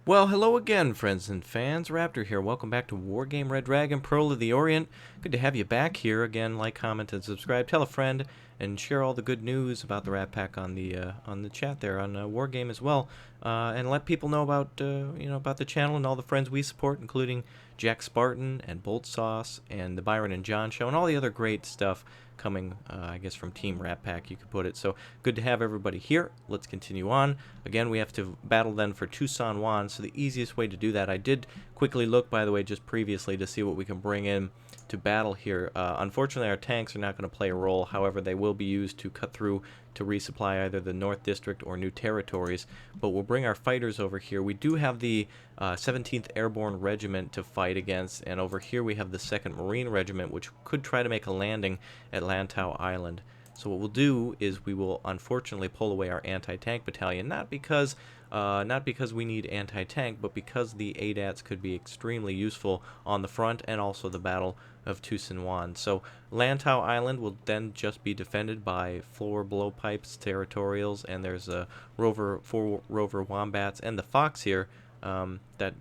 Well, hello again, friends and fans. Raptor here. Welcome back to Wargame Red Dragon, Pearl of the Orient. Good to have you back here again. Like, comment, and subscribe. Tell a friend, and share all the good news about the Rat Pack on the chat there on Wargame as well. And let people know about about the channel and all the friends we support, including Jack Spartan and Bolt Sauce and the Byron and John Show and all the other great stuff coming, I guess, from Team Rat Pack, you could put it. So good to have everybody here. Let's continue on. Again, we have to battle then for Tsuen Wan. So the easiest way to do that, I did quickly look, by the way, just previously to see what we can bring in to battle here. Unfortunately, our tanks are not going to play a role. However, they will be used to cut through to resupply either the North District or new territories. But we'll bring our fighters over here. We do have the 17th Airborne Regiment to fight against, and over here we have the 2nd Marine Regiment, which could try to make a landing at Lantau Island. So what we'll do is we will unfortunately pull away our anti-tank battalion, not because we need anti-tank, but because the ADATs could be extremely useful on the front and also the Battle of Tsuen Wan. So Lantau Island will then just be defended by floor blowpipes, territorials, and there's a four rover wombats and the fox here. That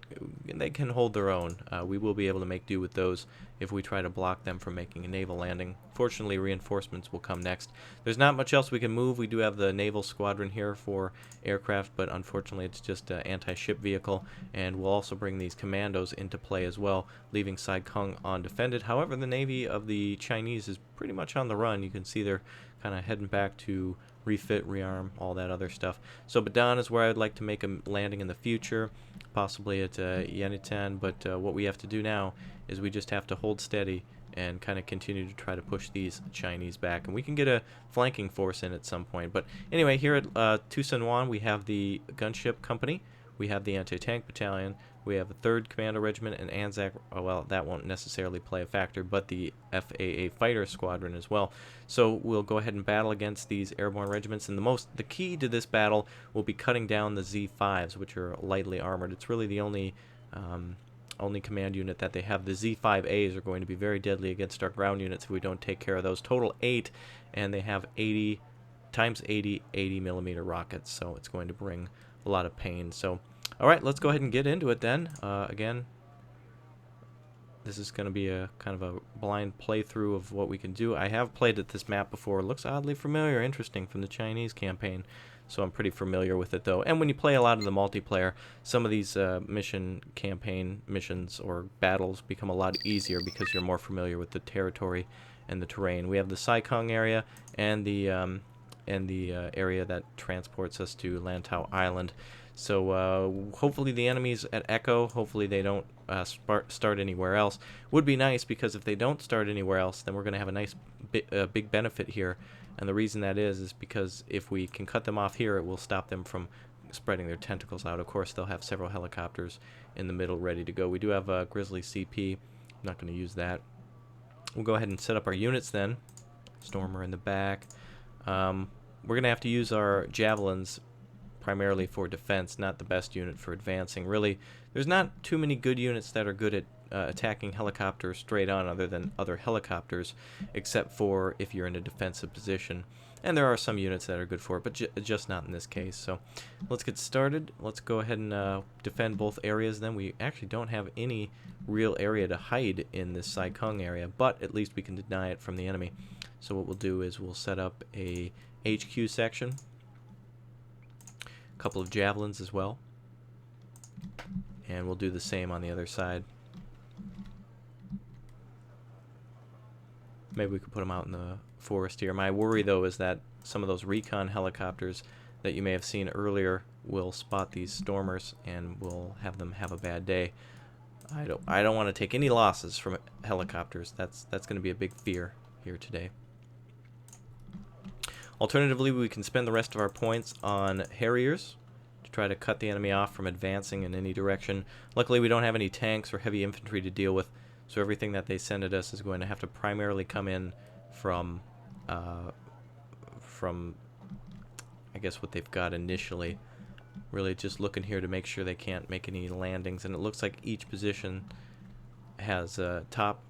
they can hold their own. We will be able to make do with those if we try to block them from making a naval landing. Fortunately, reinforcements will come next. There's not much else we can move. We do have the naval squadron here for aircraft, but unfortunately it's just an anti-ship vehicle, and we'll also bring these commandos into play as well, leaving Saikung undefended. However, the navy of the Chinese is pretty much on the run. You can see they're kind of heading back to refit, rearm, all that other stuff. So Badan is where I'd like to make a landing in the future, possibly at Yenitan, but what we have to do now is we just have to hold steady and kind of continue to try to push these Chinese back, and we can get a flanking force in at some point. But anyway, here at Dosen't Wan, we have the gunship company, we have the anti-tank battalion, we have a 3rd Commando Regiment, and Anzac, well, that won't necessarily play a factor, but the F.A.A. Fighter Squadron as well. So we'll go ahead and battle against these airborne regiments, and the key to this battle will be cutting down the Z5s, which are lightly armored. It's really the only command unit that they have. The Z5As are going to be very deadly against our ground units if we don't take care of those. Total 8, and they have 80 times 80 80mm rockets, so it's going to bring a lot of pain. So alright, let's go ahead and get into it then. Again, this is going to be a kind of a blind playthrough of what we can do. I have played at this map before. It looks oddly familiar, interesting from the Chinese campaign. So I'm pretty familiar with it though. And when you play a lot of the multiplayer, some of these campaign missions or battles become a lot easier because you're more familiar with the territory and the terrain. We have the Saikung area and the area that transports us to Lantau Island. So hopefully the enemies at Echo, hopefully they don't start anywhere else. Would be nice, because if they don't start anywhere else, then we're going to have a nice big benefit here. And the reason that is because if we can cut them off here, it will stop them from spreading their tentacles out. Of course, they'll have several helicopters in the middle ready to go. We do have a Grizzly CP. I'm not going to use that. We'll go ahead and set up our units then. Stormer in the back. We're going to have to use our javelins primarily for defense, not the best unit for advancing. Really, there's not too many good units that are good at attacking helicopters straight on other than other helicopters, except for if you're in a defensive position. And there are some units that are good for it, but just not in this case. So let's get started. Let's go ahead and defend both areas then. We actually don't have any real area to hide in this Saikung area, but at least we can deny it from the enemy. So what we'll do is we'll set up a HQ section, a couple of javelins as well, and we'll do the same on the other side. Maybe we could put them out in the forest here. My worry though is that some of those recon helicopters that you may have seen earlier will spot these stormers and will have them have a bad day. I don't want to take any losses from helicopters. That's going to be a big fear here today. Alternatively, we can spend the rest of our points on Harriers to try to cut the enemy off from advancing in any direction. Luckily, we don't have any tanks or heavy infantry to deal with, so everything that they send at us is going to have to primarily come in from I guess what they've got initially. Really just looking here to make sure they can't make any landings, and it looks like each position has top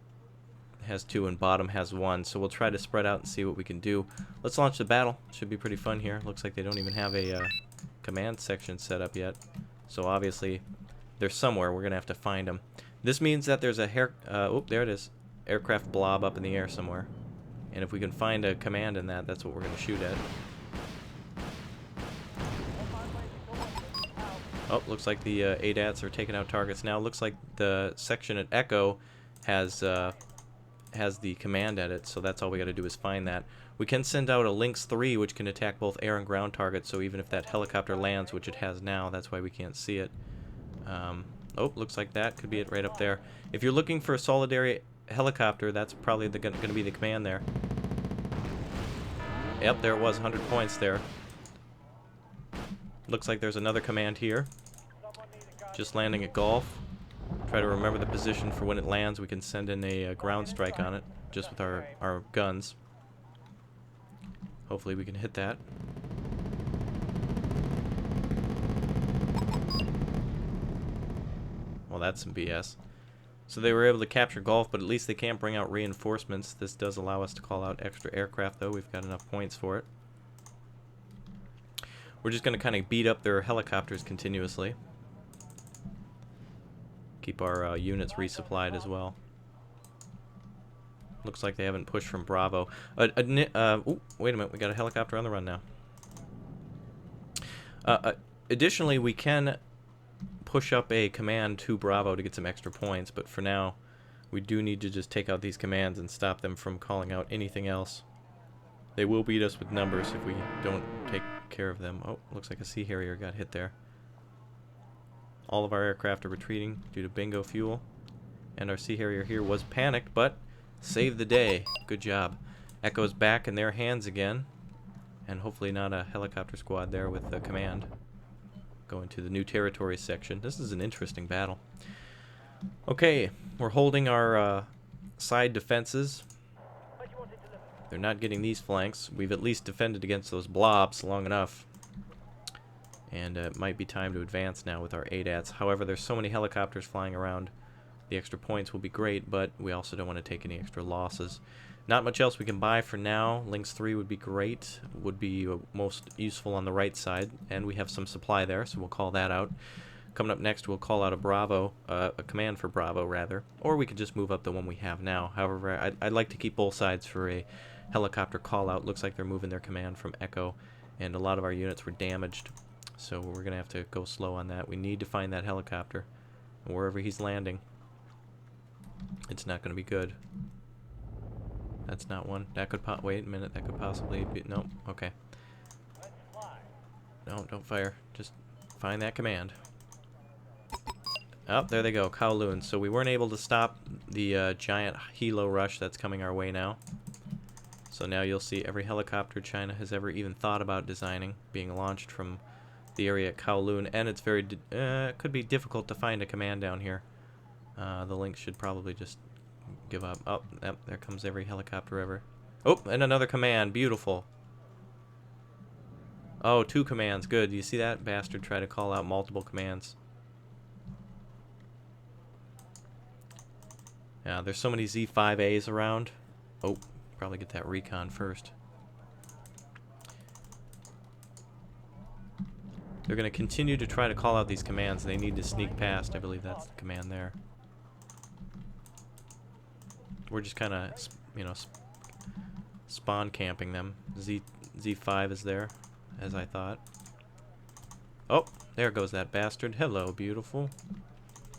has 2 and bottom has 1, so we'll try to spread out and see what we can do. Let's launch the battle. Should be pretty fun here. Looks like they don't even have a command section set up yet, so obviously They're somewhere. We're going to have to find them. This means that there's a oh, there it is. Aircraft blob up in the air somewhere. And if we can find a command in that, that's what we're going to shoot at. Oh, looks like the ADATs are taking out targets now. Looks like the section at Echo has the command at it, so that's all we got to do is find that. We can send out a Lynx 3, which can attack both air and ground targets, so even if that helicopter lands, which it has now, that's why we can't see it. Oh, looks like that could be it right up there. If you're looking for a solitary helicopter, that's probably going to be the command there. Yep, there it was, 100 points there. Looks like there's another command here. Just landing at Golf. Try to remember the position for when it lands. We can send in a ground strike on it, just with our guns. Hopefully we can hit that. Well, that's some BS. So they were able to capture Golf, but at least they can't bring out reinforcements. This does allow us to call out extra aircraft, though. We've got enough points for it. We're just going to kind of beat up their helicopters continuously. Keep our units resupplied as well. Looks like they haven't pushed from Bravo. Ooh, wait a minute, we got a helicopter on the run now. Additionally, we can push up a command to Bravo to get some extra points, but for now, we do need to just take out these commands and stop them from calling out anything else. They will beat us with numbers if we don't take care of them. Oh, looks like a Sea Harrier got hit there. All of our aircraft are retreating due to bingo fuel. And our Sea Harrier here was panicked, but saved the day. Good job. Echo's back in their hands again. And hopefully not a helicopter squad there with the command. Going to the new territory section. This is an interesting battle. Okay, we're holding our side defenses. They're not getting these flanks. We've at least defended against those blobs long enough. And it might be time to advance now with our ADATs. However, there's so many helicopters flying around. The extra points will be great, but we also don't want to take any extra losses. Not much else we can buy for now. Lynx 3 would be great. Would be most useful on the right side. And we have some supply there, so we'll call that out. Coming up next, we'll call out a Bravo, a command for Bravo, rather. Or we could just move up the one we have now. However, I'd like to keep both sides for a helicopter call-out. Looks like they're moving their command from Echo, and a lot of our units were damaged. So we're going to have to go slow on that. We need to find that helicopter. And wherever he's landing, it's not going to be good. That's not one. That could wait a minute. That could possibly be... Nope. Okay. No, don't fire. Just find that command. Oh, there they go. Kowloon. So we weren't able to stop the giant helo rush that's coming our way now. So now you'll see every helicopter China has ever even thought about designing being launched from the area at Kowloon, and it's very it could be difficult to find a command down here. The Lynx should probably just give up. Oh, yep, there comes every helicopter ever. Oh, and another command. Beautiful. Oh, 2 commands. Good. You see that? Bastard try to call out multiple commands. Yeah, there's so many Z5As around. Oh, probably get that recon first. They're going to continue to try to call out these commands. They need to sneak past. I believe that's the command there. We're just kind of, you know, spawn camping them. Z5 is there, as I thought. Oh, there goes that bastard. Hello, beautiful.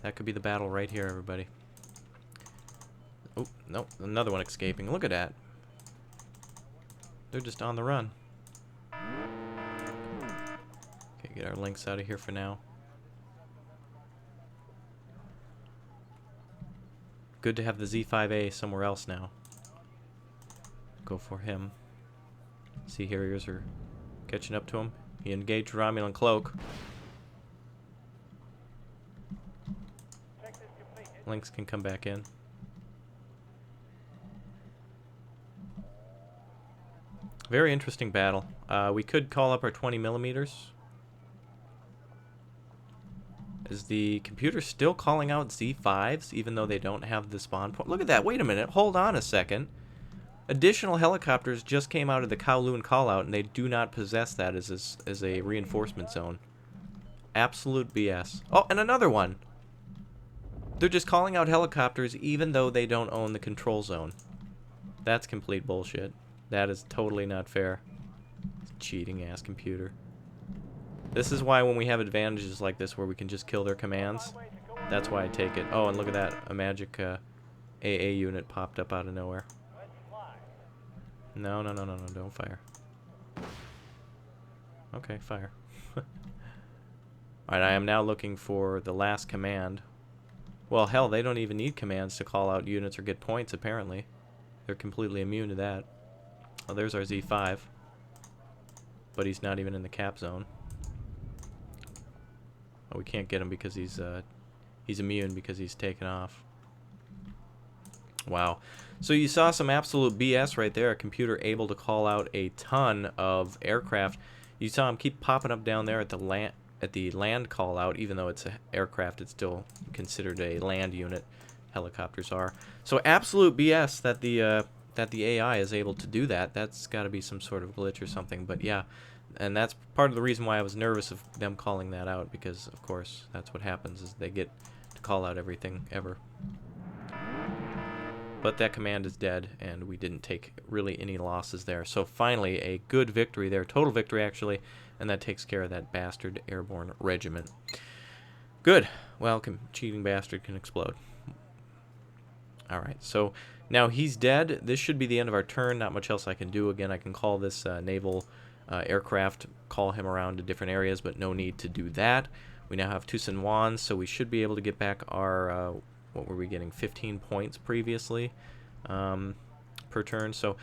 That could be the battle right here, everybody. Oh, no, another one escaping. Look at that. They're just on the run. Okay, get our Lynx out of here for now. Good to have the Z5A somewhere else now. Go for him. Sea Harriers are catching up to him. He engaged Romulan Cloak. Lynx can come back in. Very interesting battle. We could call up our 20mm. Is the computer still calling out Z5s even though they don't have the spawn point? Look at that. Wait a minute. Hold on a second. Additional helicopters just came out of the Kowloon callout, and they do not possess that as a reinforcement zone. Absolute BS. Oh, and another one. They're just calling out helicopters even though they don't own the control zone. That's complete bullshit. That is totally not fair. Cheating ass computer. This is why when we have advantages like this where we can just kill their commands, that's why I take it. Oh, and look at that. A magic AA unit popped up out of nowhere. No, no, no, no, no. Don't fire. Okay, fire. Alright, I am now looking for the last command. Well, hell, they don't even need commands to call out units or get points, apparently. They're completely immune to that. Oh, there's our Z5. But he's not even in the cap zone. Oh, we can't get him because he's immune because he's taken off. Wow. So you saw some absolute BS right there. A computer able to call out a ton of aircraft. You saw him keep popping up down there at the land call out, even though it's an aircraft, it's still considered a land unit. Helicopters are. So absolute BS that the AI is able to do that. That's got to be some sort of glitch or something. But yeah, and that's part of the reason why I was nervous of them calling that out, because of course that's what happens is they get to call out everything ever. But that command is dead, and we didn't take really any losses there. So finally, a good victory there. Total victory, actually, and that takes care of that bastard airborne regiment. Good. Well, cheating bastard can explode. Alright, so now he's dead. This should be the end of our turn. Not much else I can do. Again, I can call this naval aircraft, call him around to different areas, but no need to do that. We now have Tsuen Wan, so we should be able to get back our... what were we getting? 15 points previously per turn. So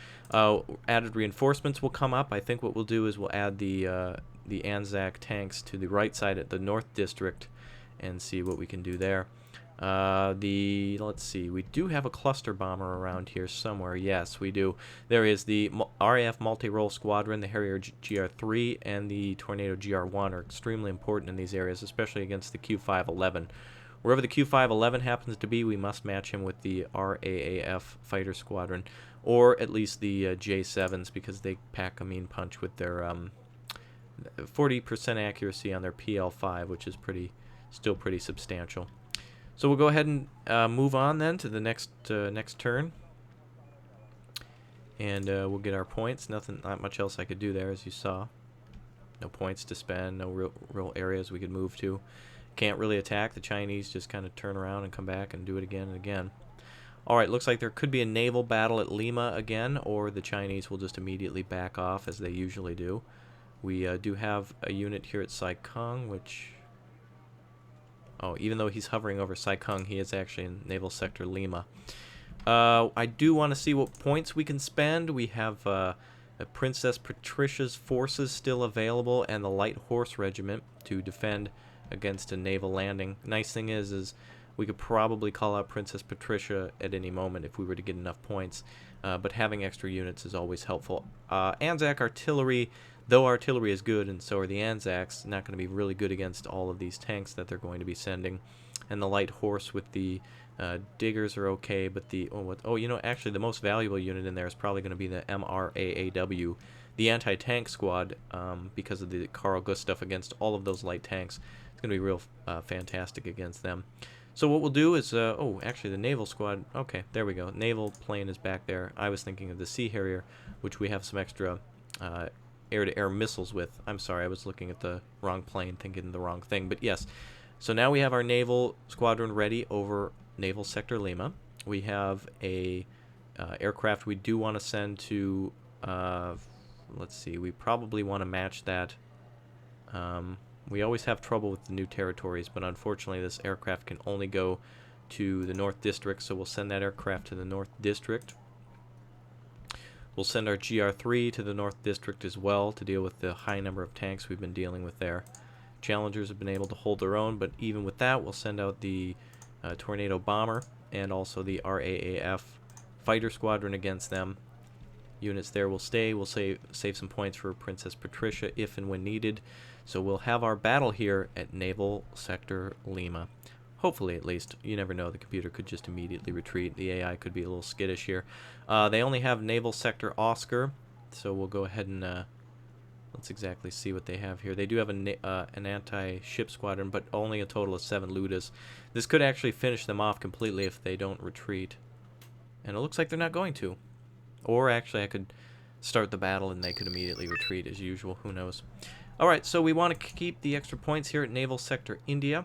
added reinforcements will come up. I think what we'll do is we'll add the Anzac tanks to the right side at the North District and see what we can do there. Let's see, we do have a cluster bomber around here somewhere. Yes, we do. There is the RAF multi-role squadron, the Harrier GR3, and the Tornado GR1 are extremely important in these areas, especially against the Q511. Wherever the Q511 happens to be, we must match him with the RAAF fighter squadron, or at least the J7s, because they pack a mean punch with their 40% accuracy on their PL5, which is still pretty substantial. So we'll go ahead and move on then to the next turn, and we'll get our points. Not much else I could do there, as you saw. No points to spend, no real areas we could move to. Can't really attack. The Chinese just kind of turn around and come back and do it again and again. Alright, looks like there could be a naval battle at Lima again, or the Chinese will just immediately back off as they usually do. We do have a unit here at Saikang, which... Oh, even though he's hovering over Saikang, he is actually in Naval Sector Lima. I do want to see what points we can spend. We have Princess Patricia's forces still available and the Light Horse Regiment to defend against a naval landing. Nice thing is we could probably call out Princess Patricia at any moment if we were to get enough points, but having extra units is always helpful. Anzac artillery, though artillery is good and so are the Anzacs, not going to be really good against all of these tanks that they're going to be sending. And the light horse with the diggers are okay, but you know, actually the most valuable unit in there is probably going to be the MRAAW, the anti-tank squad, because of the Carl Gustaf against all of those light tanks. It's going to be real fantastic against them. So what we'll do is, oh, actually the naval squad, okay, there we go. Naval plane is back there. I was thinking of the Sea Harrier, which we have some extra air-to-air missiles with. I'm sorry, I was looking at the wrong plane, thinking the wrong thing. But yes, so now we have our naval squadron ready over Naval Sector Lima. We have a aircraft we do want to send to, let's see, we probably want to match that. We always have trouble with the new territories, but unfortunately this aircraft can only go to the North District, so we'll send that aircraft to the North District. We'll send our GR3 to the North District as well to deal with the high number of tanks we've been dealing with there. Challengers have been able to hold their own, but even with that, we'll send out the Tornado Bomber and also the RAAF Fighter Squadron against them. Units there will stay. We'll save some points for Princess Patricia if and when needed. So we'll have our battle here at Naval Sector Lima. Hopefully, at least. You never know. The computer could just immediately retreat. The AI could be a little skittish here. They only have Naval Sector Oscar, so we'll go ahead and Let's exactly see what they have here. They do have an anti-ship squadron, but only a total of 7 Ludas. This could actually finish them off completely if they don't retreat. And it looks like they're not going to. Or actually I could start the battle and they could immediately retreat as usual. Who knows? Alright, so we want to keep the extra points here at Naval Sector India.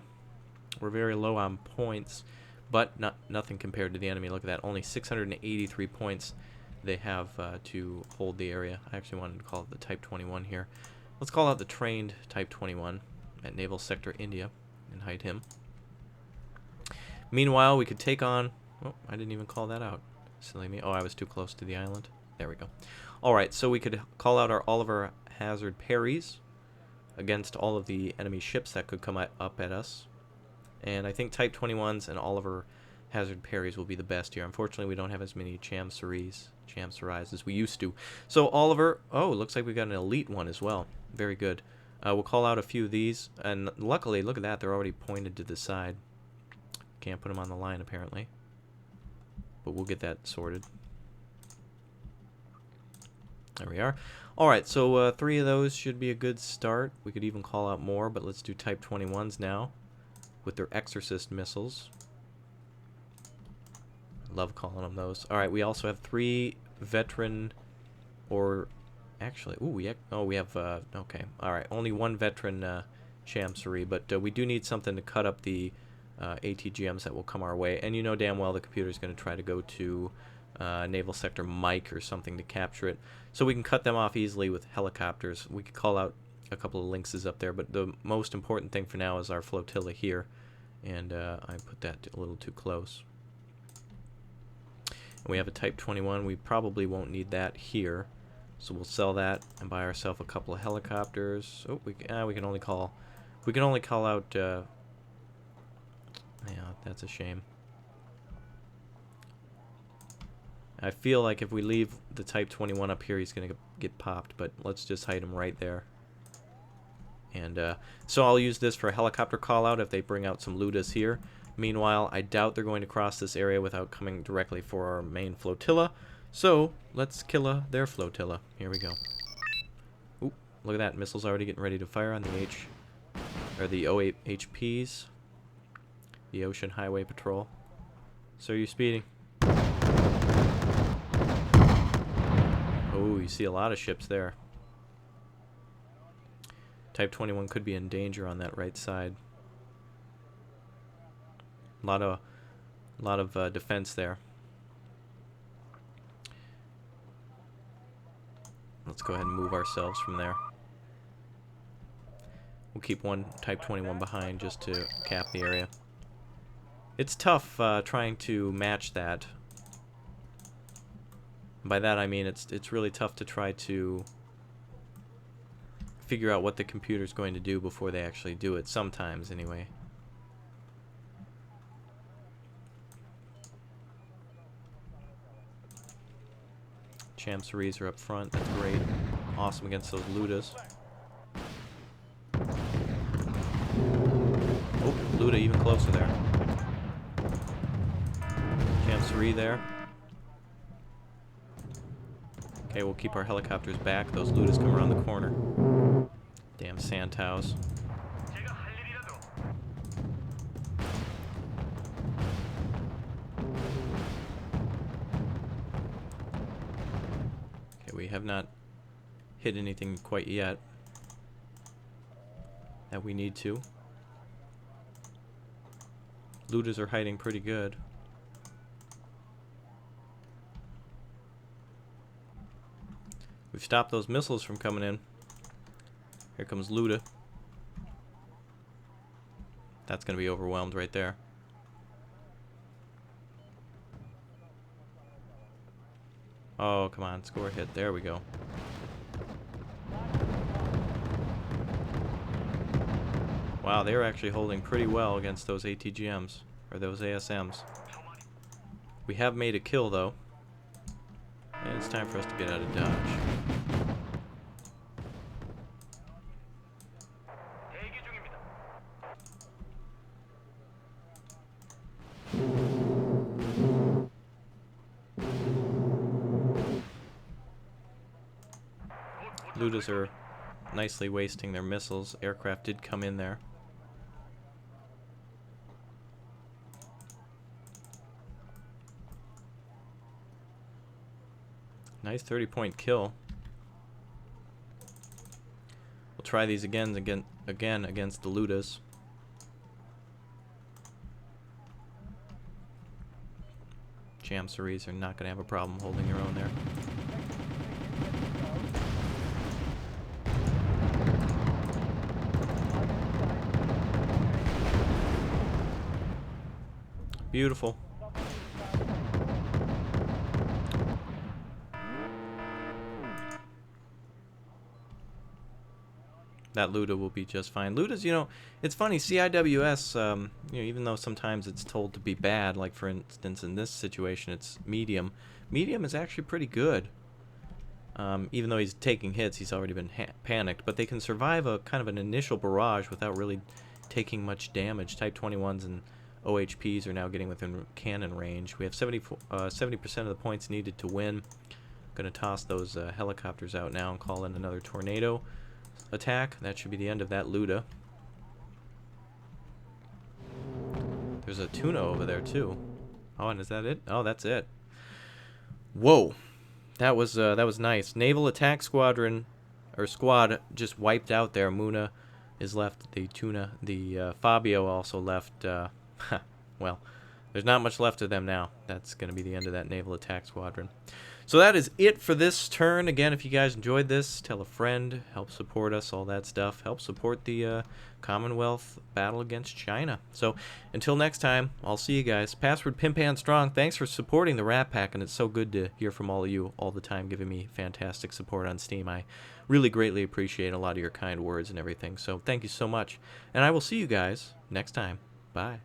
We're very low on points, but nothing compared to the enemy. Look at that. Only 683 points they have to hold the area. I actually wanted to call it the Type 21 here. Let's call out the trained Type 21 at Naval Sector India and hide him. Meanwhile, we could take on... Oh, I didn't even call that out. Silly me. Oh, I was too close to the island. There we go. Alright, so we could call out all of our hazard parries against all of the enemy ships that could come up at us. And I think Type 21s and Oliver hazard parries will be the best here. Unfortunately, we don't have as many Chamseries as we used to. So Oliver, oh, looks like we got an elite one as well. Very good. We'll call out a few of these, and luckily, look at that, they're already pointed to the side. Can't put them on the line apparently, but we'll get that sorted. There we are. Alright, so 3 of those should be a good start. We could even call out more, but let's do Type 21s now with their Exorcist missiles. Love calling them those. Alright, we also have 3 veteran, or actually, ooh, we have, okay. Alright, only 1 veteran Chancery, but we do need something to cut up the ATGMs that will come our way. And you know damn well the computer is going to try to go to Naval Sector Mike or something to capture it. So we can cut them off easily with helicopters. We could call out a couple of lynxes up there, but the most important thing for now is our flotilla here. And I put that a little too close. And we have a Type 21. We probably won't need that here. So we'll sell that and buy ourselves a couple of helicopters. Oh, we can only call out yeah, that's a shame. I feel like if we leave the Type 21 up here, he's going to get popped, but let's just hide him right there. And so I'll use this for a helicopter call out if they bring out some Ludas here. Meanwhile, I doubt they're going to cross this area without coming directly for our main flotilla. So let's kill their flotilla. Here we go. Oop, look at that. Missiles already getting ready to fire on the OHPs. The Ocean Highway Patrol. So are you speeding? Oh, you see a lot of ships there. Type 21 could be in danger on that right side. A lot of defense there. Let's go ahead and move ourselves from there. We'll keep 1 Type 21 behind just to cap the area. It's tough trying to match that. By that I mean it's really tough to try to figure out what the computer's going to do before they actually do it, sometimes anyway. Chamseries are up front, that's great. Awesome against those Ludas. Oh, Luda even closer there. Chancery there. Okay, we'll keep our helicopters back. Those Ludas come around the corner. Damn Santaus. Okay, we have not hit anything quite yet that we need to. Ludas are hiding pretty good. We've stopped those missiles from coming in. Here comes Luda. That's going to be overwhelmed right there. Oh, come on. Score a hit. There we go. Wow, they were actually holding pretty well against those ATGMs, or those ASMs. We have made a kill, though. And it's time for us to get out of dodge. Ludas are nicely wasting their missiles. Aircraft did come in there. Nice 30-point kill. We'll try these again against the Ludas. Jamsaries are not going to have a problem holding their own there. Beautiful. That Luda will be just fine. Luda's, you know, it's funny, CIWS, you know, even though sometimes it's told to be bad, like for instance in this situation it's medium. Medium is actually pretty good. Even though he's taking hits, he's already been panicked, but they can survive a kind of an initial barrage without really taking much damage. Type 21s and OHPs are now getting within cannon range. We have 70% of the points needed to win. Gonna toss those helicopters out now and call in another tornado attack. That should be the end of that Luda. There's a tuna over there too. Oh, and is that it? Oh, that's it. Whoa, that was nice. Naval attack squadron or squad just wiped out there. Muna is left. The tuna, the Fabio also left. Well, there's not much left of them now. That's going to be the end of that naval attack squadron. So that is it for this turn. Again, if you guys enjoyed this, tell a friend, help support us, all that stuff. Help support the Commonwealth battle against China. So until next time, I'll see you guys. Password PimpanStrong. Thanks for supporting the Rat Pack, and it's so good to hear from all of you all the time, giving me fantastic support on Steam. I really greatly appreciate a lot of your kind words and everything. So thank you so much, and I will see you guys next time. Bye.